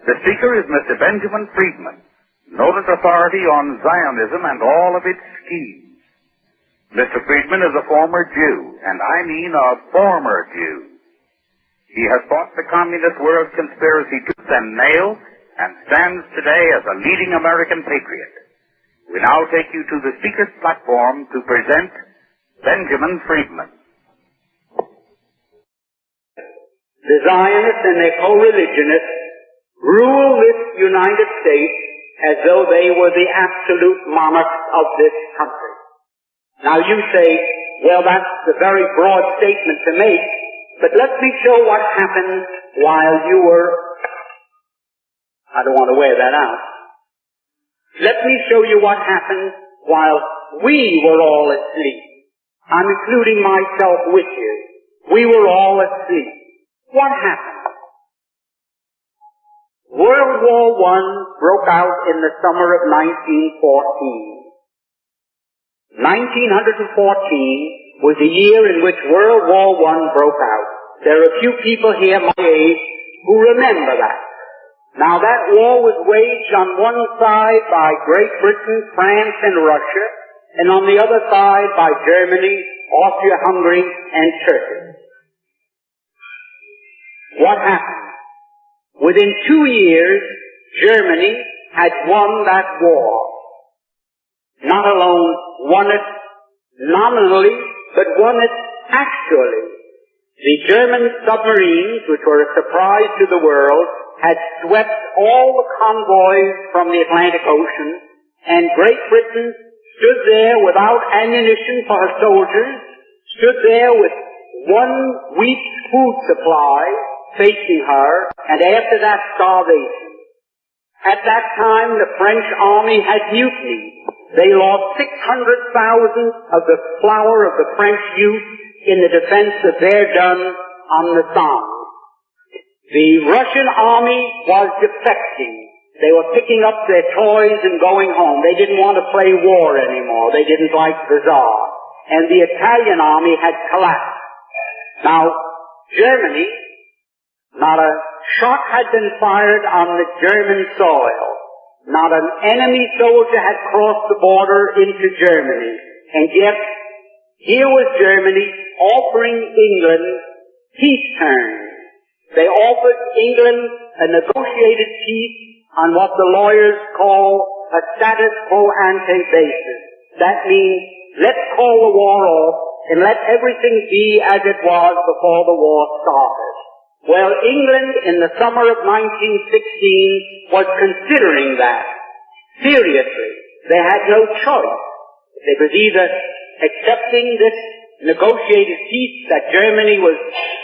The speaker is Mr. Benjamin Freedman, noted authority on Zionism and all of its schemes. Mr. Freedman is a former Jew, and I mean a former Jew. He has fought the communist world conspiracy tooth and nail and stands today as a leading American patriot. We now take you to the speaker's platform to present Benjamin Freedman. The Zionists and their co-religionists rule this United States as though they were the absolute monarchs of this country. Now you say, well, that's a very broad statement to make, but let me show what happened while you were, I don't want to wear that out. Let me show you what happened while we were all asleep. I'm including myself with you. We were all asleep. What happened? World War I broke out in the summer of 1914. 1914 was the year in which World War I broke out. There are a few people here my age who remember that. Now that war was waged on one side by Great Britain, France, and Russia, and on the other side by Germany, Austria-Hungary, and Turkey. What happened? Within 2 years, Germany had won that war. Not alone won it nominally, but won it actually. The German submarines, which were a surprise to the world, had swept all the convoys from the Atlantic Ocean, and Great Britain stood there without ammunition for her soldiers, stood there with 1 week's food supply facing her, and after that, starvation. At that time, the French army had mutinied. They lost 600,000 of the flower of the French youth in the defense of Verdun on the Somme. The Russian army was defecting. They were picking up their toys and going home. They didn't want to play war anymore. They didn't like the Tsar. And the Italian army had collapsed. Now, Germany, not a shot had been fired on the German soil. Not an enemy soldier had crossed the border into Germany. And yet, here was Germany offering England peace terms. They offered England a negotiated peace on what the lawyers call a status quo ante basis. That means, let's call the war off and let everything be as it was before the war started. Well, England in the summer of 1916 was considering that. Seriously. They had no choice. They was either accepting this negotiated peace that Germany was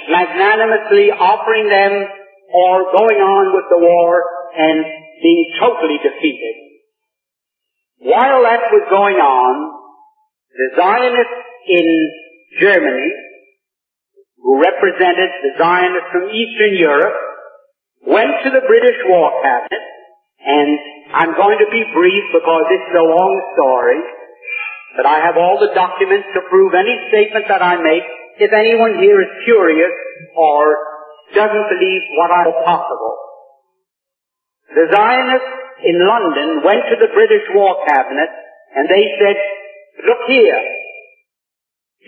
magnanimously offering them, or going on with the war and being totally defeated. While that was going on, the Zionists in Germany, who represented the Zionists from Eastern Europe, went to the British War Cabinet, and I'm going to be brief because this is a long story, but I have all the documents to prove any statement that I make if anyone here is curious or doesn't believe what I know possible. The Zionists in London went to the British War Cabinet and they said, look here,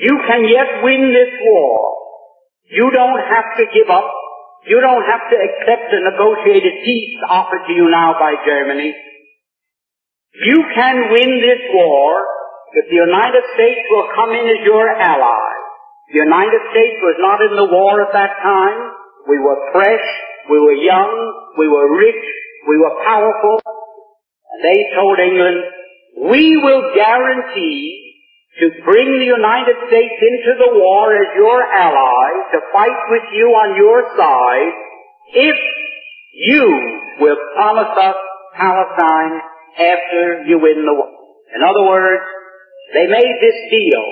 you can yet win this war. You don't have to give up. You don't have to accept a negotiated peace offered to you now by Germany. You can win this war if the United States will come in as your ally. The United States was not in the war at that time. We were fresh, we were young, we were rich, we were powerful. And they told England, we will guarantee to bring the United States into the war as your ally, to fight with you on your side, if you will promise us Palestine after you win the war. In other words, they made this deal.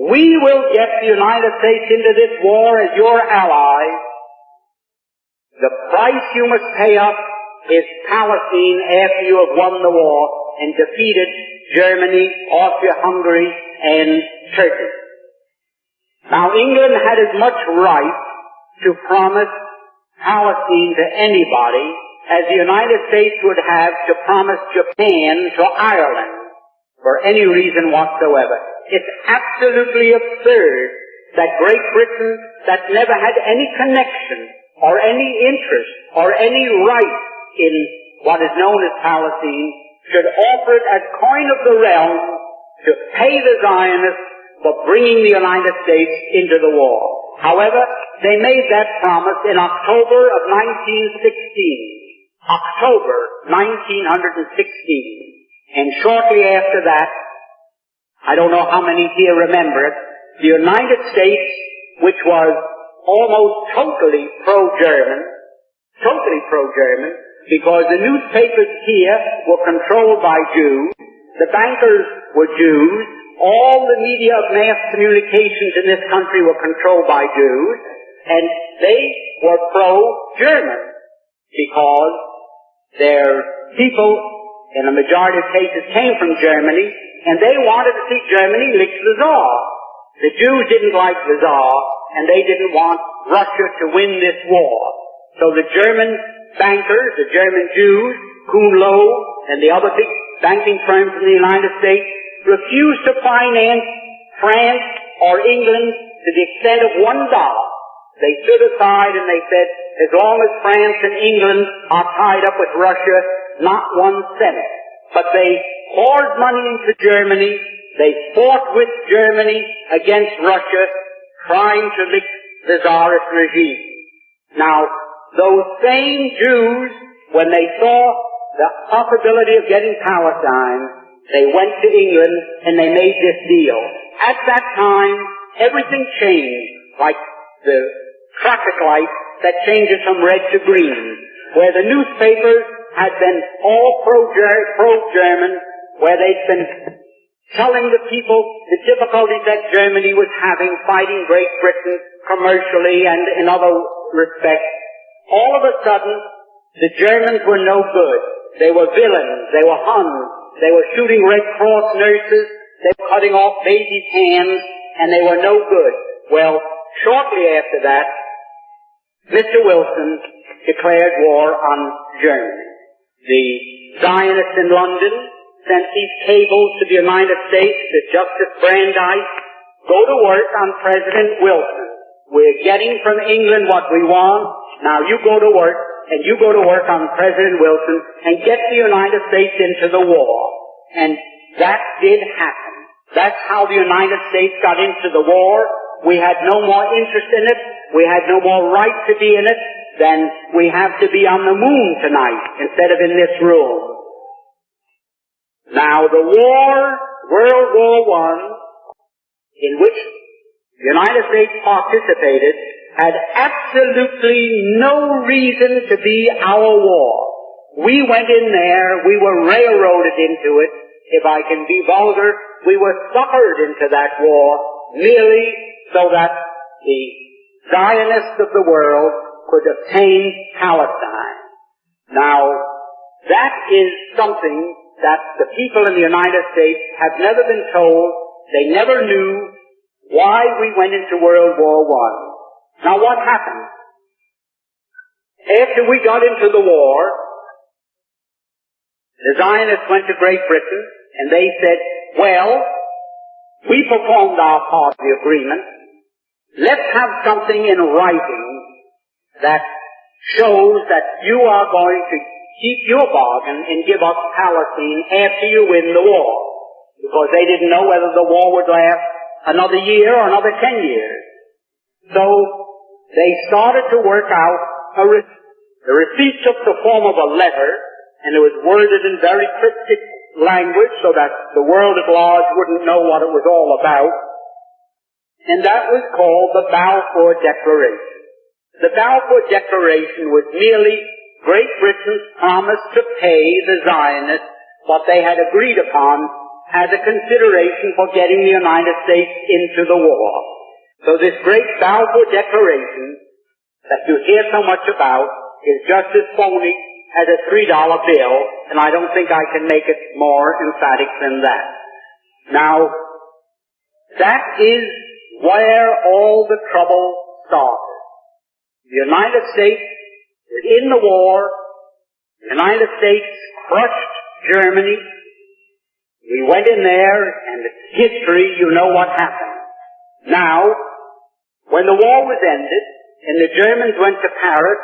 We will get the United States into this war as your ally. The price you must pay us is Palestine after you have won the war and defeated Germany, Austria-Hungary, and Turkey. Now, England had as much right to promise Palestine to anybody as the United States would have to promise Japan to Ireland for any reason whatsoever. It's absolutely absurd that Great Britain, that never had any connection or any interest or any right in what is known as Palestine, should offer it as coin of the realm to pay the Zionists for bringing the United States into the war. However, they made that promise in October of 1916. October 1916. And shortly after that, I don't know how many here remember it, the United States, which was almost totally pro-German, because the newspapers here were controlled by Jews, the bankers were Jews, all the media of mass communications in this country were controlled by Jews, and they were pro-German, because their people, in a majority of cases, came from Germany, and they wanted to see Germany lick the Tsar. The Jews didn't like the Tsar, and they didn't want Russia to win this war. So the German bankers, the German Jews, Kuhn Loeb, and the other big banking firms in the United States refused to finance France or England to the extent of $1. They stood aside and they said, as long as France and England are tied up with Russia, not 1 cent. But they poured money into Germany. They fought with Germany against Russia, trying to lick the Tsarist regime. Now, those same Jews, when they saw the possibility of getting Palestine, they went to England and they made this deal. At that time, everything changed, like the traffic light that changes from red to green, where the newspapers had been all pro-German, where they'd been telling the people the difficulties that Germany was having fighting Great Britain commercially and in other respects. All of a sudden, the Germans were no good. They were villains. They were Huns. They were shooting Red Cross nurses. They were cutting off babies' hands, and they were no good. Well, shortly after that, Mr. Wilson declared war on Germany. The Zionists in London sent these cables to the United States to Justice Brandeis, go to work on President Wilson. We're getting from England what we want. Now you go to work, and you go to work on President Wilson and get the United States into the war. And that did happen. That's how the United States got into the war. We had no more interest in it. We had no more right to be in it than we have to be on the moon tonight instead of in this room. Now the war, World War I, in which the United States participated, had absolutely no reason to be our war. We went in there, we were railroaded into it. If I can be vulgar, we were suckered into that war merely so that the Zionists of the world could obtain Palestine. Now, that is something that the people in the United States have never been told. They never knew why we went into World War I. Now what happened? After we got into the war, the Zionists went to Great Britain and they said, well, we performed our part of the agreement. Let's have something in writing that shows that you are going to keep your bargain and give up Palestine after you win the war. Because they didn't know whether the war would last another year or another 10 years. So they started to work out a receipt. The receipt took the form of a letter, and it was worded in very cryptic language so that the world at large wouldn't know what it was all about. And that was called the Balfour Declaration. The Balfour Declaration was merely Great Britain's promise to pay the Zionists what they had agreed upon as a consideration for getting the United States into the war. So this great Balfour Declaration that you hear so much about is just as phony as a $3 bill, and I don't think I can make it more emphatic than that. Now, that is where all the trouble started. The United States was in the war. The United States crushed Germany. We went in there, and it's history, you know what happened. Now, when the war was ended, and the Germans went to Paris,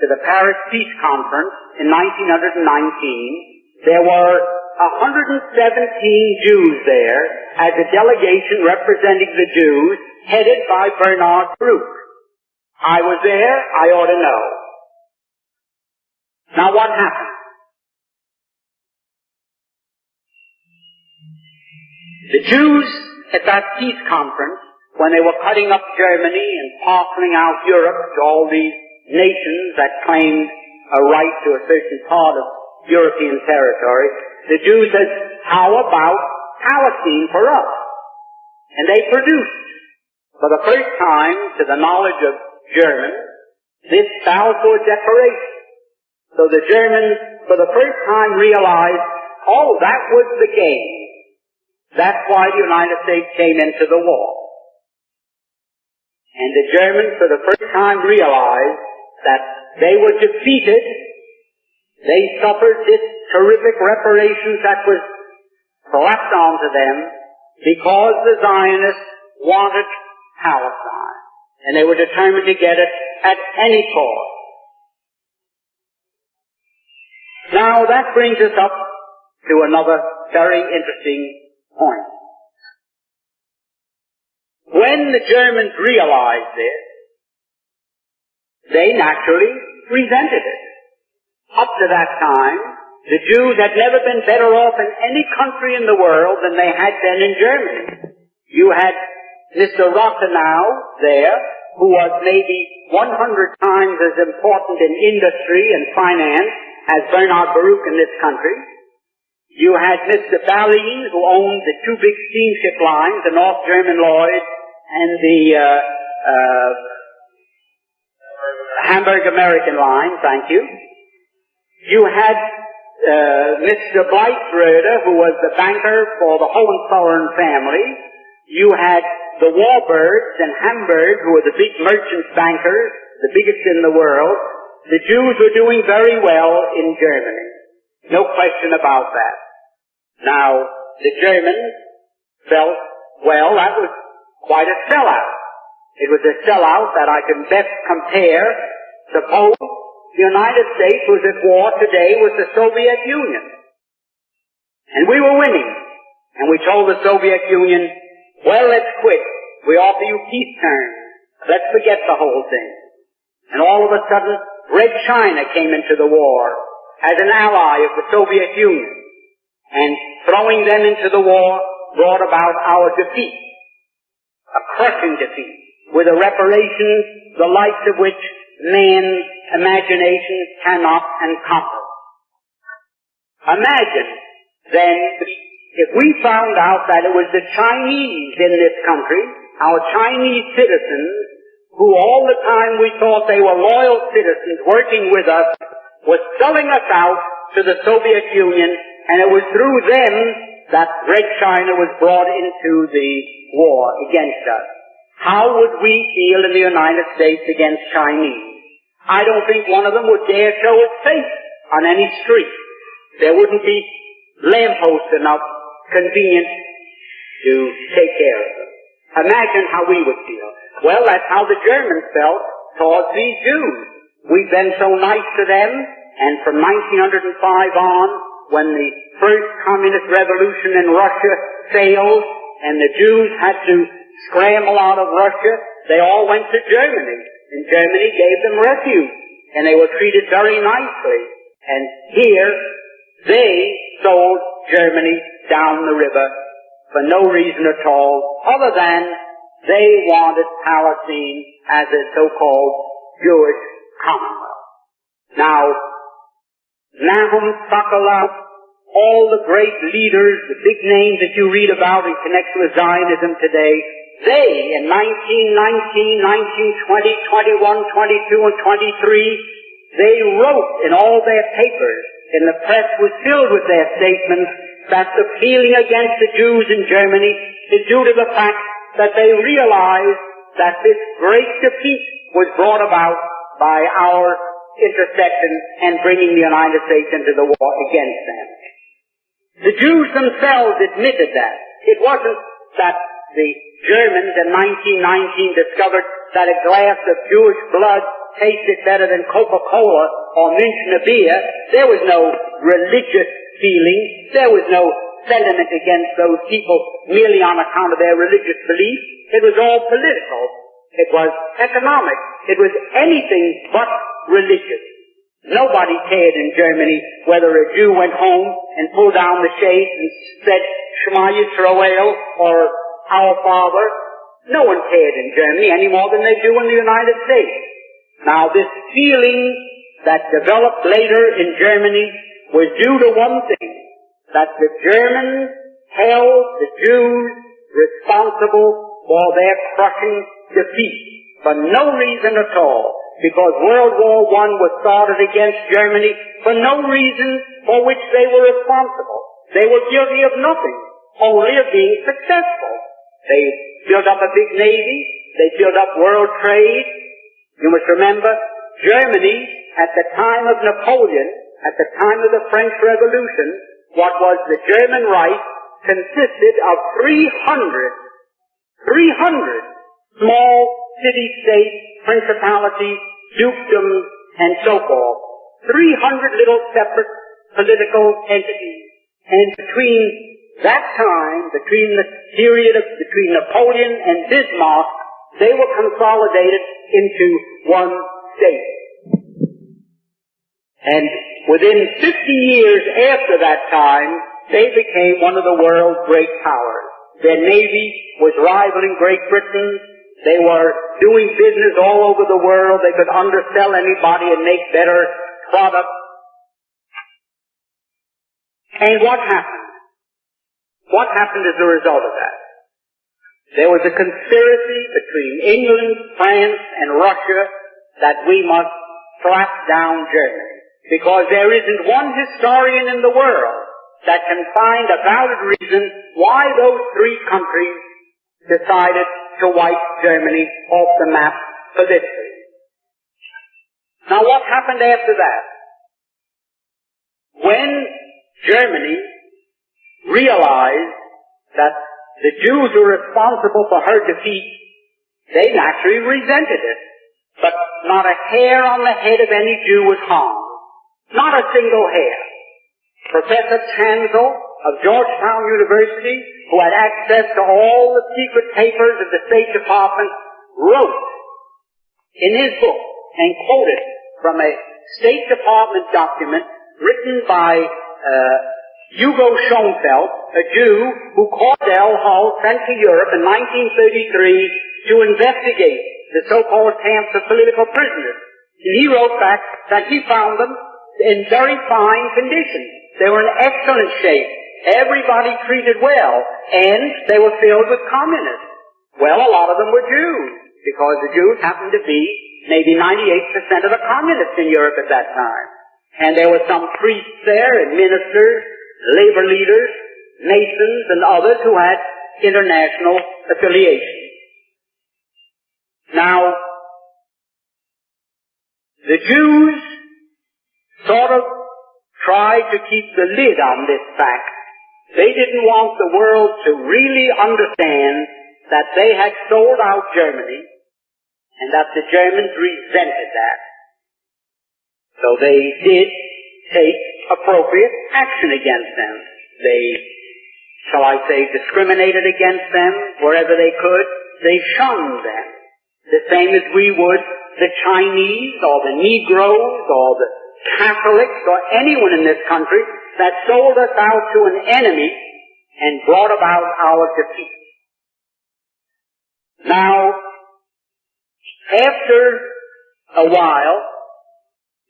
to the Paris Peace Conference in 1919, there were 117 Jews there as a delegation representing the Jews, headed by Bernard Baruch. I was there, I ought to know. Now what happened? The Jews at that peace conference, when they were cutting up Germany and parceling out Europe to all these nations that claimed a right to a certain part of European territory, the Jews said, how about Palestine for us? And they produced, for the first time, to the knowledge of Germans, this Balfour Declaration. So the Germans, for the first time, realized, oh, that was the game. That's why the United States came into the war. And the Germans, for the first time, realized that they were defeated. They suffered this terrific reparations that was slapped onto them because the Zionists wanted Palestine. And they were determined to get it at any cost. Now that brings us up to another very interesting point. When the Germans realized this, they naturally resented it. Up to that time, the Jews had never been better off in any country in the world than they had been in Germany. You had Mr. Rathenau there, who was maybe 100 times as important in industry and finance as Bernard Baruch in this country. You had Mr. Ballin, who owned the two big steamship lines, the North German Lloyd and the Hamburg American line, thank you. You had Mr. Bleichroeder, who was the banker for the Hohenzollern family. You had the Warburgs in Hamburg, who were the big merchant bankers, the biggest in the world. The Jews were doing very well in Germany. No question about that. Now, the Germans felt, well, that was quite a sellout. It was a sellout that I can best compare. Suppose the United States was at war today with the Soviet Union. And we were winning. And we told the Soviet Union, well, let's quit. We offer you peace terms. Let's forget the whole thing. And all of a sudden, Red China came into the war as an ally of the Soviet Union. And throwing them into the war brought about our defeat. A crushing defeat. With a reparation, the likes of which man's imagination cannot encompass. Imagine, then, if we found out that it was the Chinese in this country, our Chinese citizens, who all the time we thought they were loyal citizens working with us, was selling us out to the Soviet Union, and it was through them that Red China was brought into the war against us. How would we feel in the United States against Chinese? I don't think one of them would dare show its face on any street. There wouldn't be lampposts enough convenient to take care of them. Imagine how we would feel. Well, that's how the Germans felt towards these Jews. We've been so nice to them, and from 1905 on, when the first communist revolution in Russia failed, and the Jews had to scramble out of Russia, they all went to Germany. And Germany gave them refuge. And they were treated very nicely. And here, they sold Germany down the river for no reason at all, other than they wanted Palestine as a so-called Jewish commonwealth. Now, Nahum Sokolow, all the great leaders, the big names that you read about in connection with Zionism today, they, in 1919, 1920, 21, 22, and 23, they wrote in all their papers, and the press was filled with their statements, that the feeling against the Jews in Germany is due to the fact that they realized that this great defeat was brought about by our intercession and bringing the United States into the war against them. The Jews themselves admitted that. It wasn't that the Germans in 1919 discovered that a glass of Jewish blood tasted better than Coca-Cola or Münchner beer. There was no religious feeling. There was no sentiment against those people merely on account of their religious belief. It was all political. It was economic. It was anything but religious. Nobody cared in Germany whether a Jew went home and pulled down the shades and said Shema Yisrael or Our Father. No one cared in Germany any more than they do in the United States. Now this feeling that developed later in Germany was due to one thing, that the Germans held the Jews responsible for their crushing defeat for no reason at all, because World War I was started against Germany for no reason for which they were responsible. They were guilty of nothing, only of being successful. They built up a big navy, they built up world trade. You must remember, Germany, at the time of Napoleon, at the time of the French Revolution, what was the German Reich consisted of 300 small city-states, principalities, dukedoms, and so forth. 300 little separate political entities. And between that time, between Napoleon and Bismarck, they were consolidated into one state. And within 50 years after that time, they became one of the world's great powers. Their navy was rivaling Great Britain. They were doing business all over the world. They could undersell anybody and make better products. And what happened? What happened as a result of that? There was a conspiracy between England, France, and Russia that we must slap down Germany. Because there isn't one historian in the world that can find a valid reason why those three countries decided to wipe Germany off the map politically. Now what happened after that? When Germany realized that the Jews were responsible for her defeat, they naturally resented it. But not a hair on the head of any Jew was harmed. Not a single hair. Professor Tanzel of Georgetown University, who had access to all the secret papers of the State Department, wrote in his book and quoted from a State Department document written by Hugo Schoenfeld, a Jew who Cordell Hull sent to Europe in 1933 to investigate the so-called camps of political prisoners. And he wrote back that he found them in very fine condition. They were in excellent shape. Everybody treated well, and they were filled with communists. Well, a lot of them were Jews, because the Jews happened to be maybe 98% of the communists in Europe at that time. And there were some priests there, and ministers, labor leaders, masons, and others who had international affiliation. Now, the Jews sort of tried to keep the lid on this fact. They didn't want the world to really understand that they had sold out Germany and that the Germans resented that. So they did take appropriate action against them. They, shall I say, discriminated against them wherever they could. They shunned them. The same as we would the Chinese or the Negroes or the Catholics or anyone in this country that sold us out to an enemy and brought about our defeat. Now, after a while,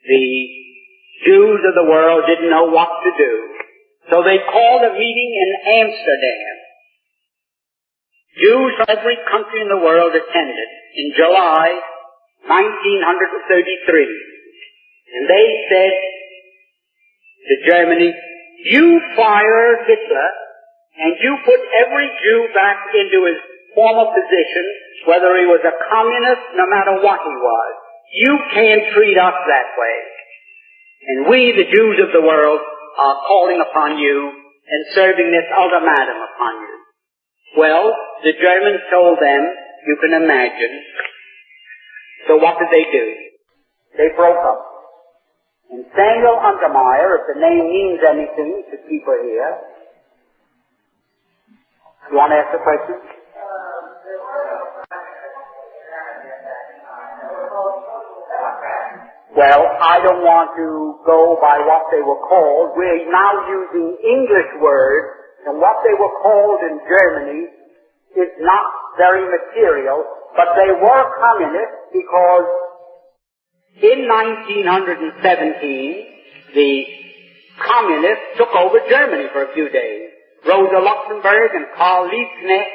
the Jews of the world didn't know what to do, so they called a meeting in Amsterdam. Jews from every country in the world attended in July 1933. And they said to Germany, you fire Hitler and you put every Jew back into his former position, whether he was a communist, no matter what he was. you can't treat us that way. And we, the Jews of the world, are calling upon you and serving this ultimatum upon you. Well, the Germans told them, you can imagine. So what did they do? They broke up. And Samuel Untermeyer, if the name means anything to people here, you want to ask the question? Well, I don't want to go by what they were called. We're now using English words, and what they were called in Germany is not very material, but they were communists because in 1917, the communists took over Germany for a few days. Rosa Luxemburg and Karl Liebknecht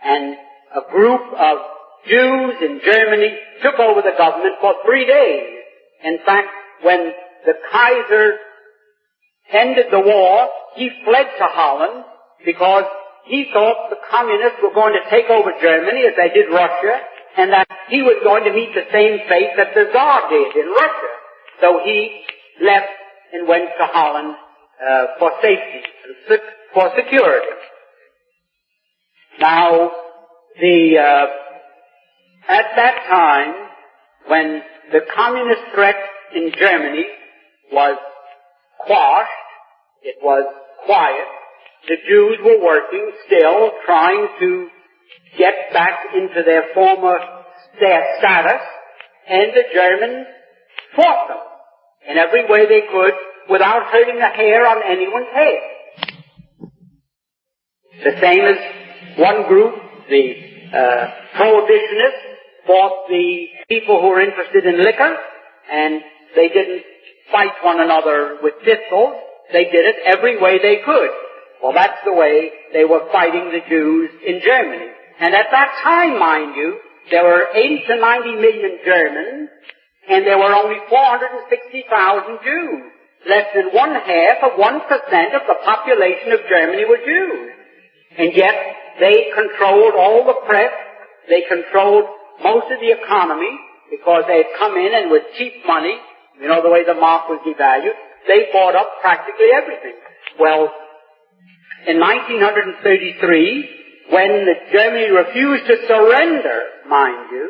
and a group of Jews in Germany took over the government for 3 days. In fact, when the Kaiser ended the war, he fled to Holland because he thought the communists were going to take over Germany as they did Russia, and that he was going to meet the same fate that the Tsar did in Russia. So he left and went to Holland for safety, for security. Now, at that time, when the communist threat in Germany was quashed, it was quiet, the Jews were working still, trying to get back into their former status, and the Germans fought them in every way they could without hurting a hair on anyone's head. The same as one group, the prohibitionists, fought the people who were interested in liquor, and they didn't fight one another with pistols. They did it every way they could. Well, that's the way they were fighting the Jews in Germany. And at that time, mind you, there were 80 to 90 million Germans, and there were only 460,000 Jews. Less than 1/2% of the population of Germany were Jews. And yet, they controlled all the press, they controlled most of the economy, because they had come in and with cheap money, you know the way the mark was devalued, they bought up practically everything. Well, in 1933, when Germany refused to surrender, mind you,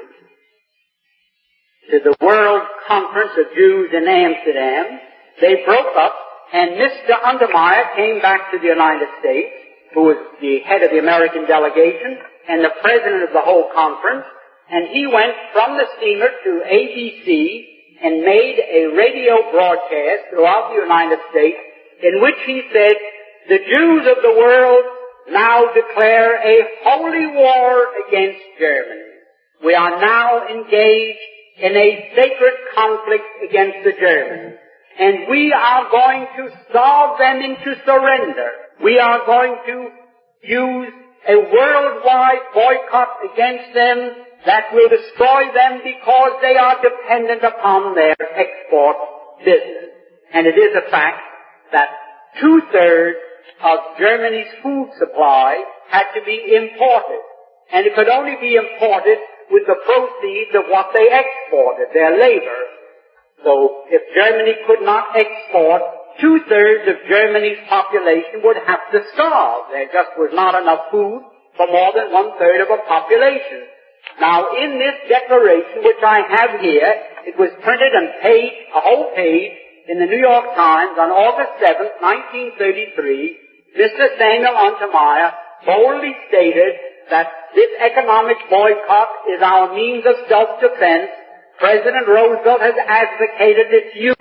to the World Conference of Jews in Amsterdam, they broke up, and Mr. Untermeyer came back to the United States, who was the head of the American delegation and the president of the whole conference, and he went from the steamer to ABC and made a radio broadcast throughout the United States in which he said, the Jews of the world now declare a holy war against Germany. We are now engaged in a sacred conflict against the Germans, and we are going to starve them into surrender. We are going to use a worldwide boycott against them that will destroy them because they are dependent upon their export business. And it is a fact that 2/3 of Germany's food supply had to be imported. And it could only be imported with the proceeds of what they exported, their labor. So if Germany could not export, 2/3 of Germany's population would have to starve. There just was not enough food for more than 1/3 of a population. Now, in this declaration, which I have here, it was printed and a whole page, in the New York Times on August 7th, 1933, Mr. Samuel Untermeyer boldly stated that this economic boycott is our means of self-defense. President Roosevelt has advocated its use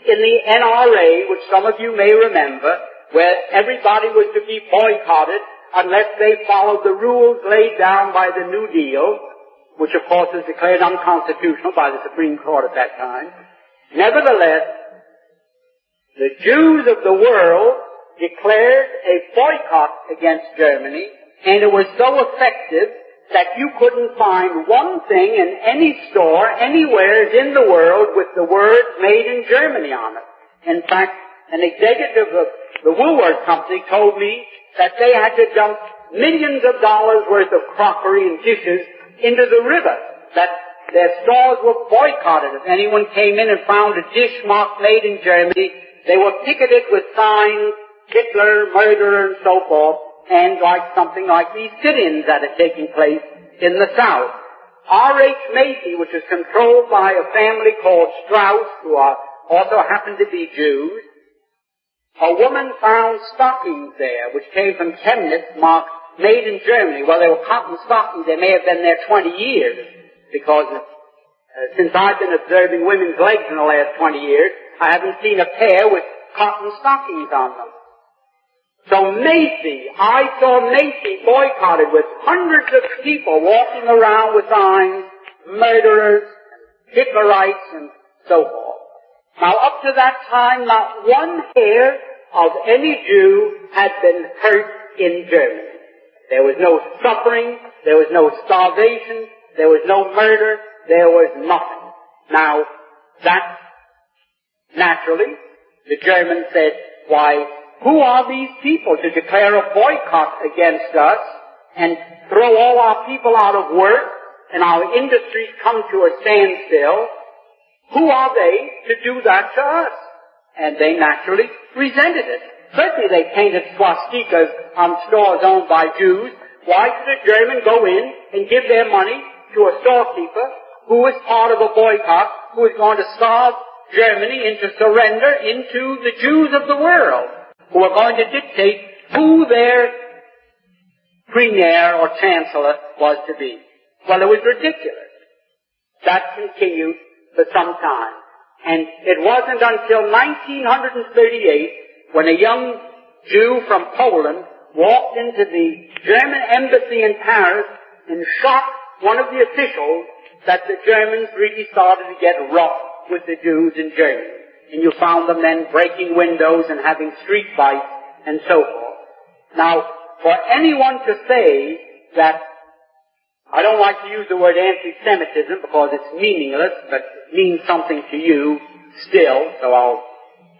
in the NRA, which some of you may remember, where everybody was to be boycotted unless they followed the rules laid down by the New Deal, which of course was declared unconstitutional by the Supreme Court at that time. Nevertheless, the Jews of the world declared a boycott against Germany, and it was so effective that you couldn't find one thing in any store anywhere in the world with the words made in Germany on it. In fact, an executive of the Woolworth Company told me that they had to dump millions of dollars worth of crockery and dishes into the river, that their stores were boycotted. If anyone came in and found a dish marked made in Germany, they were picketed with signs, Hitler, murderer, and so forth, and like something like these sit-ins that are taking place in the South. R.H. Macy, which is controlled by a family called Strauss, who also happen to be Jews, a woman found stockings there, which came from Chemnitz, marked made in Germany. Well, they were cotton stockings. They may have been there 20 years, because since I've been observing women's legs in the last 20 years, I haven't seen a pair with cotton stockings on them. So Macy, I saw Macy boycotted with hundreds of people walking around with signs, murderers, Hitlerites, and so forth. Now, up to that time, not one hair of any Jew had been hurt in Germany. There was no suffering, there was no starvation, there was no murder, there was nothing. Now, that, naturally, the Germans said, why, who are these people to declare a boycott against us and throw all our people out of work and our industries come to a standstill? Who are they to do that to us? And they naturally resented it. Certainly they painted swastikas on stores owned by Jews. Why should a German go in and give their money to a storekeeper who is part of a boycott, who is going to starve Germany into surrender into the Jews of the world, who are going to dictate who their premier or chancellor was to be? Well, it was ridiculous. That continued for some time. And it wasn't until 1938 when a young Jew from Poland walked into the German embassy in Paris and shot one of the officials that the Germans really started to get rough with the Jews in Germany. And you found them then breaking windows and having street fights and so forth. Now, for anyone to say that, I don't like to use the word anti-Semitism because it's meaningless, but it means something to you still, so I'll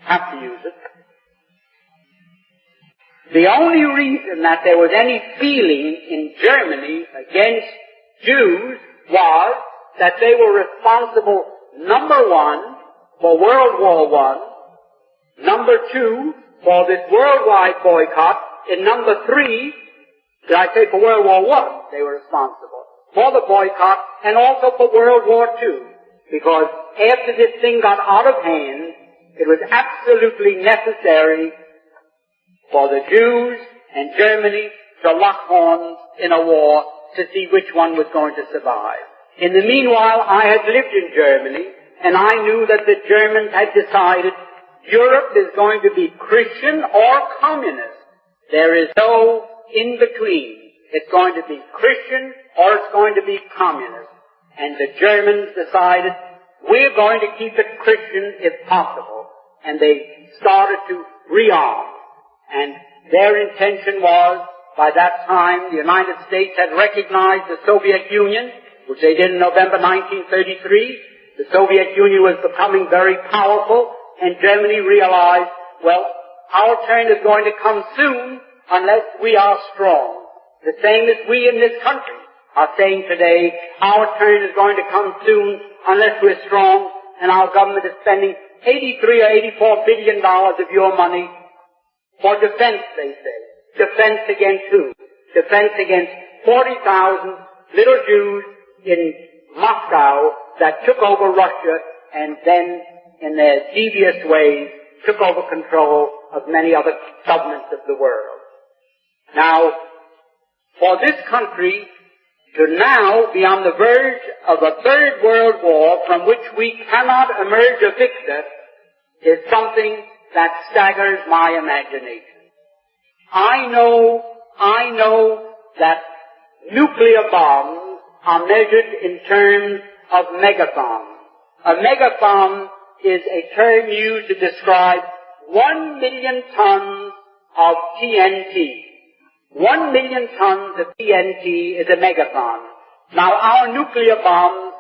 have to use it. The only reason that there was any feeling in Germany against Jews was that they were responsible, number one, for World War I, number two, for this worldwide boycott, and number three, did I say for World War I, they were responsible for the boycott and also for World War II, because after this thing got out of hand, it was absolutely necessary for the Jews and Germany to lock horns in a war to see which one was going to survive. In the meanwhile, I had lived in Germany, and I knew that the Germans had decided Europe is going to be Christian or communist. There is no in-between. It's going to be Christian or it's going to be communist. And the Germans decided, we're going to keep it Christian if possible. And they started to rearm. And their intention was, by that time, the United States had recognized the Soviet Union, which they did in November 1933. The Soviet Union was becoming very powerful, and Germany realized, well, our turn is going to come soon unless we are strong. The same as we in this country are saying today, our turn is going to come soon unless we're strong, and our government is spending $83 or $84 billion of your money for defense, they say. Defense against who? Defense against 40,000 little Jews in Moscow that took over Russia and then, in their devious ways, took over control of many other governments of the world. Now, for this country to now be on the verge of a third world war from which we cannot emerge a victor is something that staggers my imagination. I know that nuclear bombs are measured in terms of megathons. A megathon is a term used to describe 1 million tons of TNT. 1 million tons of TNT is a megathon. Now, our nuclear bombs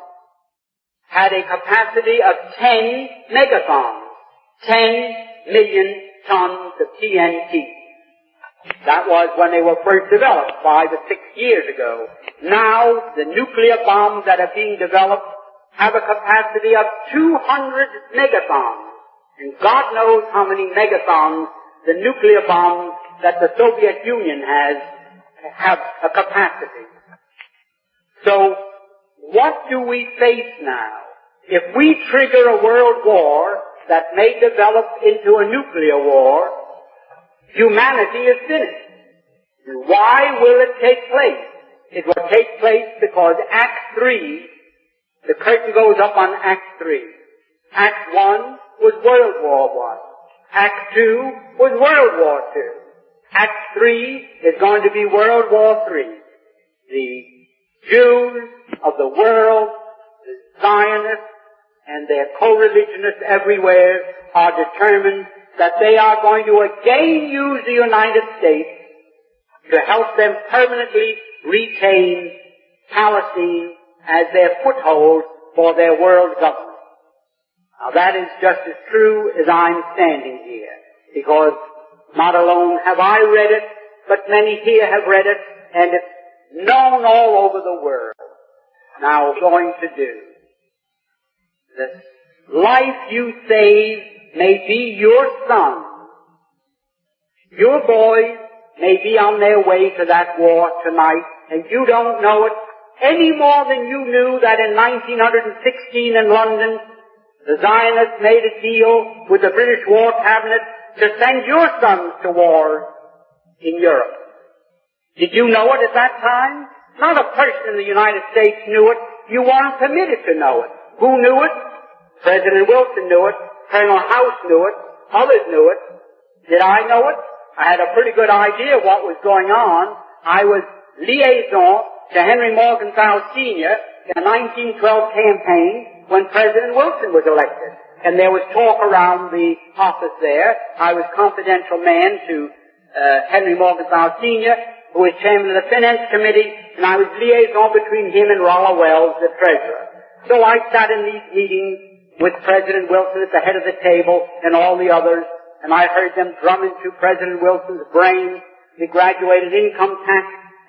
had a capacity of 10 megathons. 10 million tons of TNT. That was when they were first developed, 5 or 6 years ago. Now, the nuclear bombs that are being developed have a capacity of 200 megatons. And God knows how many megatons the nuclear bombs that the Soviet Union have a capacity. So, what do we face now? If we trigger a world war that may develop into a nuclear war, humanity is finished. And why will it take place? It will take place because Act 3, the curtain goes up on Act 3. Act 1 was World War I. Act 2 was World War II. Act 3 is going to be World War III. The Jews of the world, the Zionists, and their co-religionists everywhere are determined that they are going to again use the United States to help them permanently retain Palestine as their foothold for their world government. Now that is just as true as I'm standing here, because not alone have I read it, but many here have read it, and it's known all over the world. Now going to do. The life you save may be your son. Your boys may be on their way to that war tonight, and you don't know it any more than you knew that in 1916 in London, the Zionists made a deal with the British War Cabinet to send your sons to war in Europe. Did you know it at that time? Not a person in the United States knew it. You weren't permitted to know it. Who knew it? President Wilson knew it. Colonel House knew it. Others knew it. Did I know it? I had a pretty good idea of what was going on. I was liaison to Henry Morgenthau Sr. in the 1912 campaign when President Wilson was elected. And there was talk around the office there. I was confidential man to Henry Morgenthau Sr., who was chairman of the Finance Committee, and I was liaison between him and Rollo Wells, the treasurer. So I sat in these meetings with President Wilson at the head of the table and all the others, and I heard them drum into President Wilson's brain the graduated income tax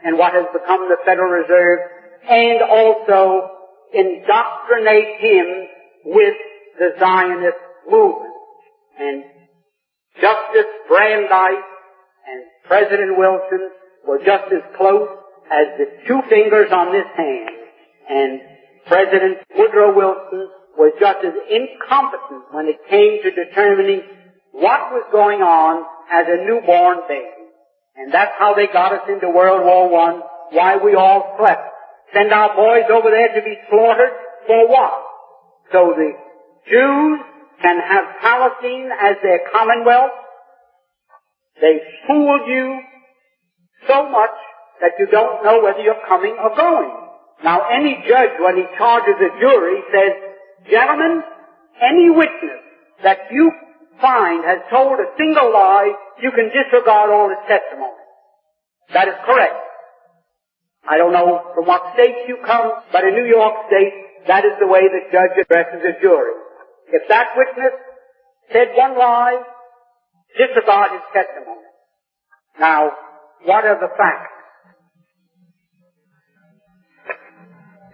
and what has become the Federal Reserve, and also indoctrinate him with the Zionist movement. And Justice Brandeis and President Wilson were just as close as the two fingers on this hand. And President Woodrow Wilson was just as incompetent when it came to determining what was going on as a newborn baby. And that's how they got us into World War I, why we all slept. Send our boys over there to be slaughtered for what? So the Jews can have Palestine as their commonwealth. They fooled you so much that you don't know whether you're coming or going. Now any judge, when he charges a jury, says, gentlemen, any witness that you find has told a single lie, you can disregard all his testimony. That is correct. I don't know from what state you come, but in New York State, that is the way the judge addresses a jury. If that witness said one lie, disregard his testimony. Now, what are the facts?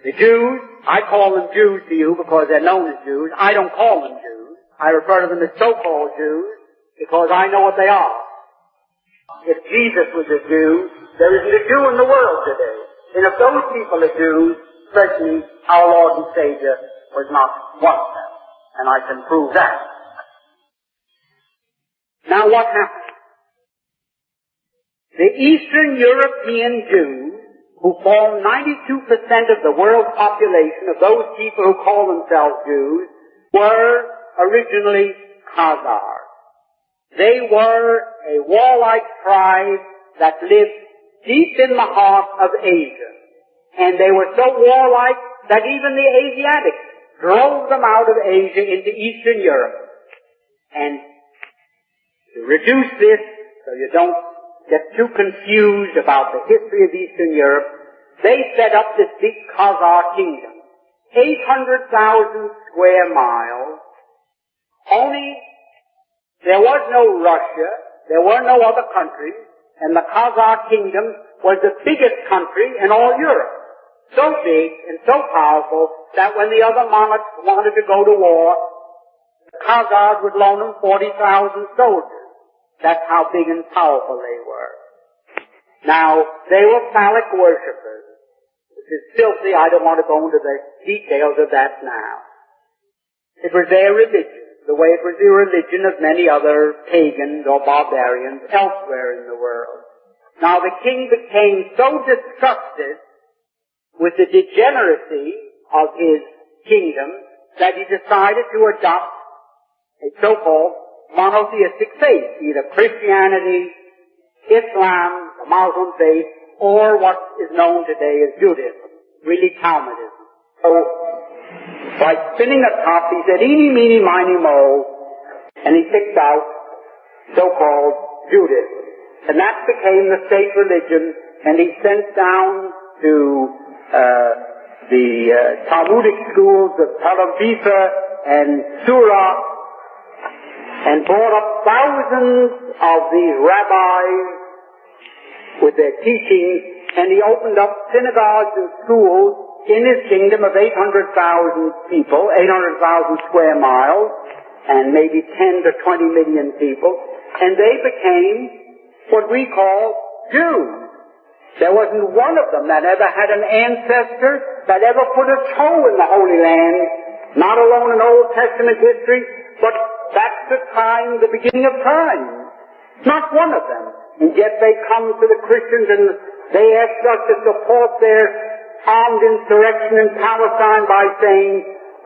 The Jews, I call them Jews to you because they're known as Jews. I don't call them Jews. I refer to them as so-called Jews because I know what they are. If Jesus was a Jew, there isn't a Jew in the world today. And if those people are Jews, certainly our Lord and Savior was not one of them. And I can prove that. Now what happened? The Eastern European Jews, who form 92% of the world population of those people who call themselves Jews, were originally Khazars. They were a warlike tribe that lived deep in the heart of Asia. And they were so warlike that even the Asiatics drove them out of Asia into Eastern Europe. And to reduce this, so you don't get too confused about the history of Eastern Europe, they set up this big Khazar kingdom. 800,000 square miles. Only there was no Russia, there were no other countries, and the Khazar kingdom was the biggest country in all Europe. so big and so powerful that when the other monarchs wanted to go to war, the Khazars would loan them 40,000 soldiers. That's how big and powerful they were. Now, they were phallic worshippers, which is filthy. I don't want to go into the details of that now. It was their religion, the way it was the religion of many other pagans or barbarians elsewhere in the world. Now, the king became so disgusted with the degeneracy of his kingdom that he decided to adopt a so-called monotheistic faith, either Christianity, Islam, the Muslim faith, or what is known today as Judaism, really Talmudism. So, by spinning a top, he said, eeny, meeny, miny, mo, and he picked out so-called Judaism. And that became the state religion, and he sent down to the Talmudic schools of Tel Aviv and Surah, and brought up thousands of these rabbis with their teachings, and he opened up synagogues and schools in his kingdom of 800,000 people, 800,000 square miles, and maybe 10 to 20 million people, and they became what we call Jews. There wasn't one of them that ever had an ancestor that ever put a toe in the Holy Land, not alone in Old Testament history, but that's the time, the beginning of time. Not one of them. And yet they come to the Christians and they ask us to support their armed insurrection in Palestine by saying,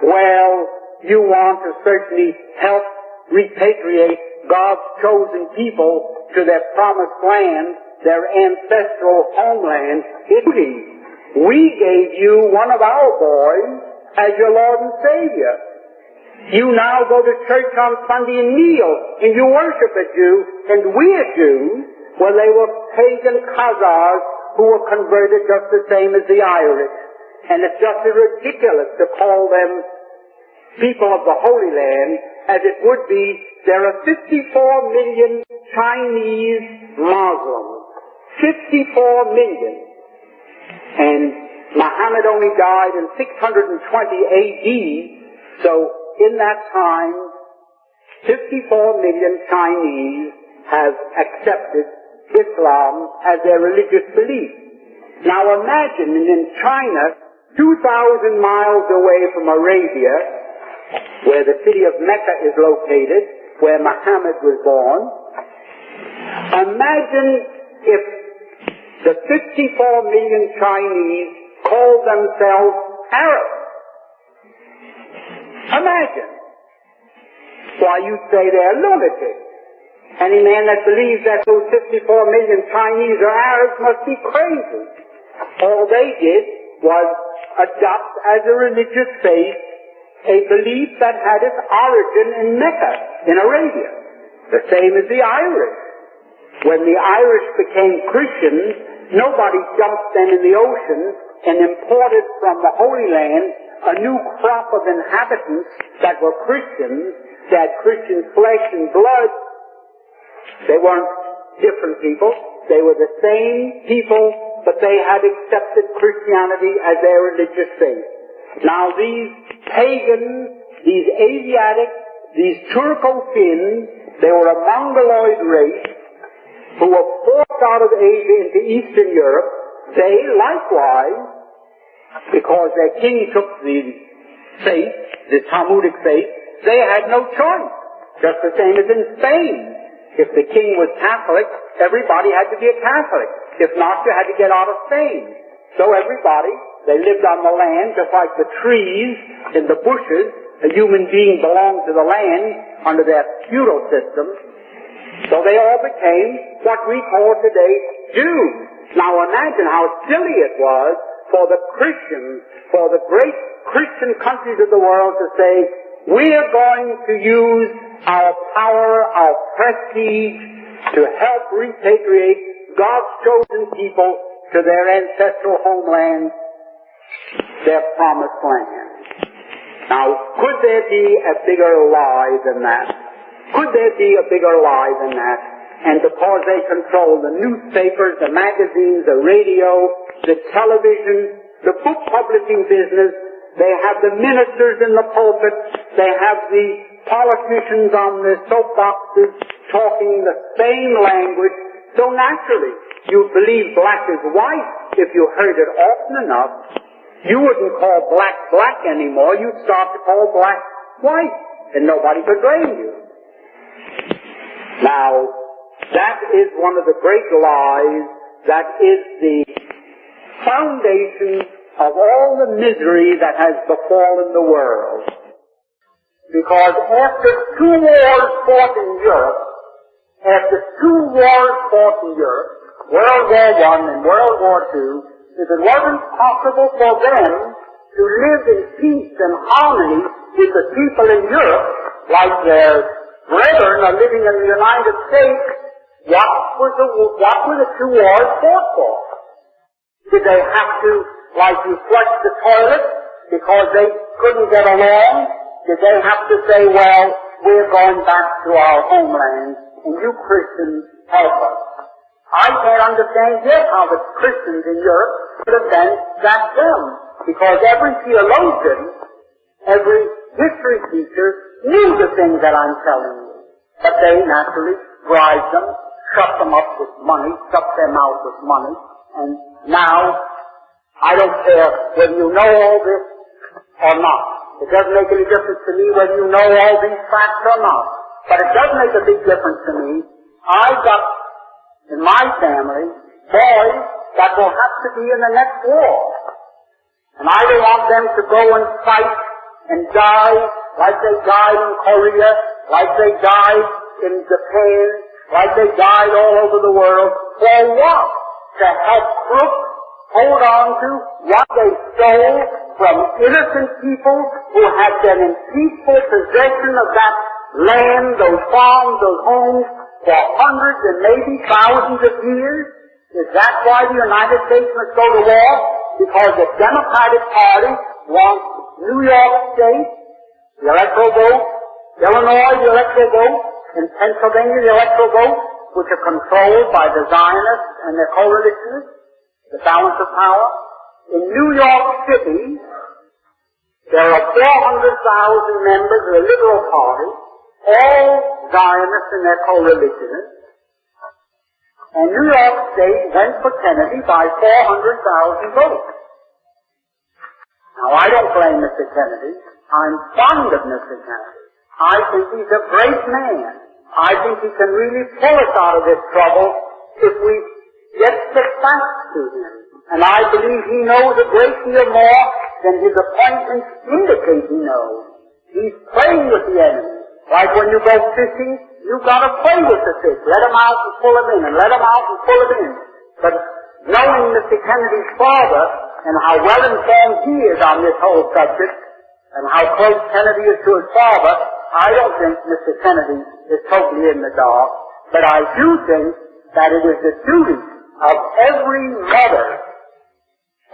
well, you want to certainly help repatriate God's chosen people to their promised land, their ancestral homeland, Italy. We gave you one of our boys as your Lord and Savior. You now go to church on Sunday and kneel, and you worship a Jew, and we are Jews. Well, they were pagan Khazars who were converted just the same as the Irish. And it's just as ridiculous to call them people of the Holy Land as it would be. There are 54 million Chinese Muslims. 54 million. And Muhammad only died in 620 AD, so in that time, 54 million Chinese have accepted Islam as their religious belief. Now imagine in China, 2,000 miles away from Arabia, where the city of Mecca is located, where Muhammad was born, imagine if the 54 million Chinese called themselves Arabs. Imagine. Why, you'd say they're lunatics. Any man that believes that those 54 million Chinese or Arabs must be crazy. All they did was adopt as a religious faith a belief that had its origin in Mecca, in Arabia. The same as the Irish. When the Irish became Christians, nobody dumped them in the ocean and imported from the Holy Land a new crop of inhabitants that were Christians, that Christian flesh and blood. They weren't different people. They were the same people, but they had accepted Christianity as their religious faith. Now these pagans, these Asiatics, these Turco-Finns, they were a Mongoloid race who were forced out of Asia into Eastern Europe. They likewise, because their king took the faith, the Talmudic faith, they had no choice. Just the same as in Spain. If the king was Catholic, everybody had to be a Catholic. If not, you had to get out of Spain. So everybody, they lived on the land just like the trees in the bushes. A human being belonged to the land under their feudal system. So they all became what we call today Jews. Now imagine how silly it was for the Christians, for the great Christian countries of the world to say, we are going to use our power, our prestige to help repatriate God's chosen people to their ancestral homeland, their promised land. Now, could there be a bigger lie than that? Could there be a bigger lie than that? And because they control the newspapers, the magazines, the radio, the television, the book publishing business, they have the ministers in the pulpit, they have the politicians on the soapboxes talking the same language. So naturally, you believe black is white if you heard it often enough. You wouldn't call black black anymore. You'd start to call black white, and nobody could blame you. Now, that is one of the great lies that is the foundation of all the misery that has befallen the world. Because after two wars fought in Europe, World War I and World War II, if it wasn't possible for them to live in peace and harmony with the people in Europe, like their brethren are living in the United States, what were the two wars fought for? Did they have to, like you flush the toilet because they couldn't get along? Did they have to say, well, we're going back to our homeland and you Christians help us? I can't understand yet how the Christians in Europe could have been that dumb, because every theologian, every history teacher knew the things that I'm telling you. But they naturally bribed them, shut them up with money, shut them out with money, and now, I don't care whether you know all this or not. It doesn't make any difference to me whether you know all these facts or not. But it does make a big difference to me. I've got, in my family, boys that will have to be in the next war. And I don't want them to go and fight and die like they died in Korea, like they died in Japan, like they died all over the world. For what? To help crooks hold on to what they stole from innocent people who had been in peaceful possession of that land, those farms, those homes, for hundreds and maybe thousands of years? Is that why the United States must go to war? Because the Democratic Party wants New York State, the electoral vote, Illinois, the electoral vote, and Pennsylvania, the electoral vote, which are controlled by the Zionists and their coalitionists, the balance of power. In New York City, there are 400,000 members of the Liberal Party, all Zionists and their co-religionists, and New York State went for Kennedy by 400,000 votes. Now, I don't blame Mr. Kennedy. I'm fond of Mr. Kennedy. I think he's a great man. I think he can really pull us out of this trouble if we get the facts to him. And I believe he knows a great deal more than his appointments indicate he knows. He's playing with the enemy. Like when you go fishing, you've got to play with the fish. Let him out and pull him in, and let him out and pull him in. But knowing Mr. Kennedy's father, and how well informed he is on this whole subject, and how close Kennedy is to his father, I don't think Mr. Kennedy is totally in the dark. But I do think that it is the duty of every mother,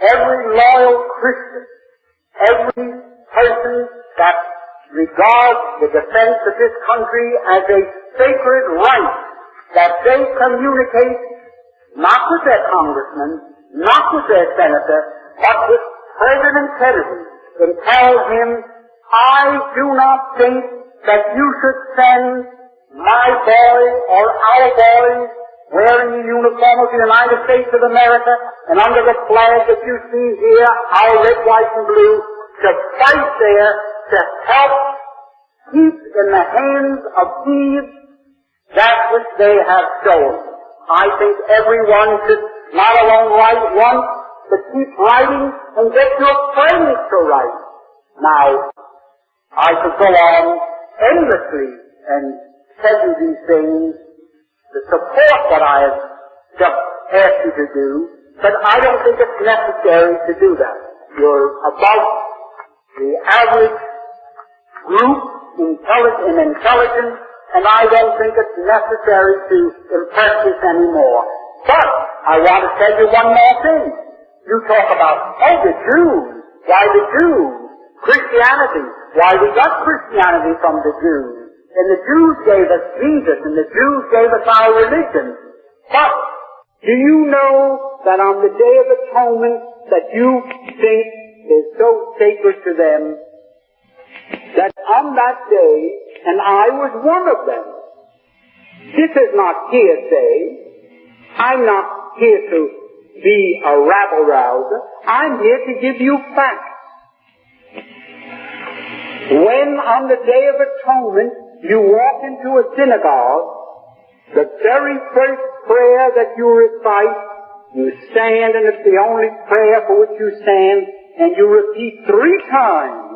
every loyal Christian, every person that regards the defense of this country as a sacred right, that they communicate not with their congressman, not with their senator, but with President Kennedy, and tell him, I do not think that you should send my boy or our boys wearing the uniform of the United States of America and under the flag that you see here, our red, white, and blue, to fight there to help keep in the hands of thieves that which they have stolen. I think everyone should not alone write once, but keep writing and get your friends to write. Now, I could go on endlessly and tell you these things, the support that I have just asked you to do, but I don't think it's necessary to do that. You're above the average group in intelligence, and I don't think it's necessary to impress this anymore. But I want to tell you one more thing. You talk about, the Jews. Why the Jews? Christianity. Why we got Christianity from the Jews. And the Jews gave us Jesus, and the Jews gave us our religion. But do you know that on the Day of Atonement that you think is so sacred to them that on that day, and I was one of them, this is not hearsay. I'm not here to be a rabble-rouser. I'm here to give you facts. When on the Day of Atonement you walk into a synagogue, the very first prayer that you recite, you stand, and it's the only prayer for which you stand, and you repeat 3 times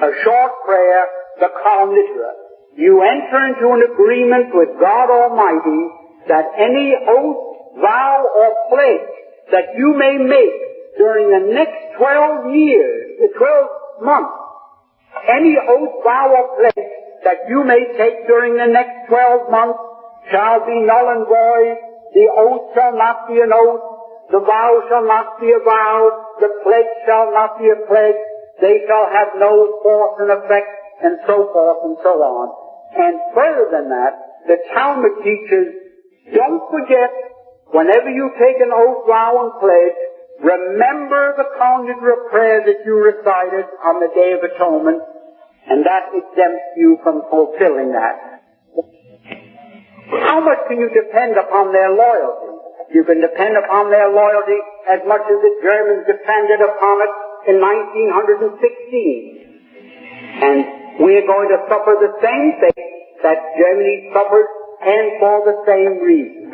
a short prayer, the Kol Nidre. You enter into an agreement with God Almighty that any oath, vow, or pledge that you may make during the next 12 years, 12 months, any oath, vow, or pledge that you may take during the next 12 months shall be null and void. The oath shall not be an oath. The vow shall not be a vow. The pledge shall not be a pledge. They shall have no force and effect, and so forth and so on. And further than that, the Talmud teaches, don't forget, whenever you take an oath, vow, and pledge, remember the Kol Nidre prayer that you recited on the Day of Atonement, and that exempts you from fulfilling that. How much can you depend upon their loyalty? You can depend upon their loyalty as much as the Germans depended upon it in 1916. And we're going to suffer the same fate that Germany suffered, and for the same reason.